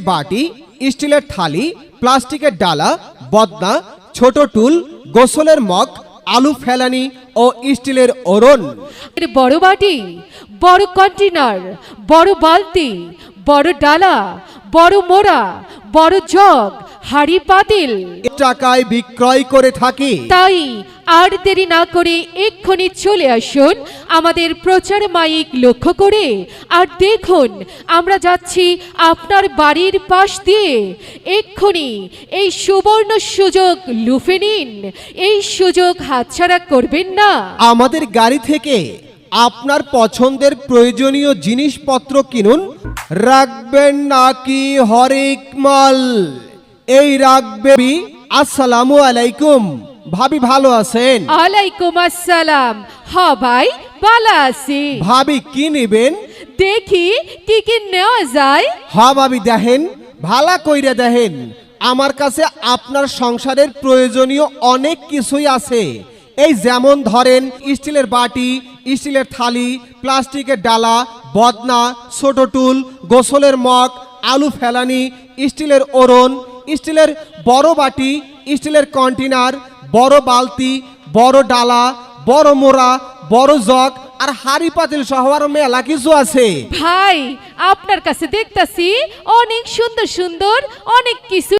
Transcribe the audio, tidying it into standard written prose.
বাটি, স্টিলের থালি, প্লাস্টিকের ডালা, বদনা, ছোট টুল, গোসলের মগ, আলু ফেলানি ও স্টিলের ওরন। বড় বাটি, বড় কন্টেনার, বড় বালতি, বড় ডালা, বড় মোড়া, বড় জগ, হাড়ি পাতিল টাকায় বিক্রয় করে থাকি। তাই আর দেরি না করে এক্ষুনি চলে আসুন আমাদের প্রচার মাইক লক্ষ্য করে। আর দেখুন আমরা যাচ্ছি আপনার বাড়ির পাশ দিয়ে। এক্ষুনি এই সুবর্ণ সুযোগ লুফে নিন, এই সুযোগ হাতছাড়া করবেন না। আমাদের গাড়ি থেকে আপনার পছন্দের প্রয়োজনীয় জিনিসপত্র কিনুন। রাখবেন নাকি হরেক মাল? এই রাখবে। আসসালামু আলাইকুম, ভাবি ভালো আছেন? আলাইকুম আসসালাম। ভাই ভালো আছি। ভাবি কি নেবেন? দেখি কি কি নেওয়া যায়। ভাবি দেখেন, ভালা কইরা দেখেন, আমার কাছে আপনার সংসারের প্রয়োজনীয় অনেক কিছুই আছে। এই যেমন ধরেন স্টিলের বাটি, স্টিলের থালি, প্লাস্টিকের ডালা, বদনা, ছোট টুল, গোসলের মগ, আলু ফেলানি, স্টিলের ওরন, স্টিলের বড় বাটি, স্টিলের কন্টেনার, বড় বালতি, বড় ডালা, বড় মোড়া, বড় জগ আর হাড়ি পাতিল সহ আরো মেলা কিছু আছে। ভাই আপনার কাছে দেখতাছি অনেক সুন্দর সুন্দর অনেক কিছু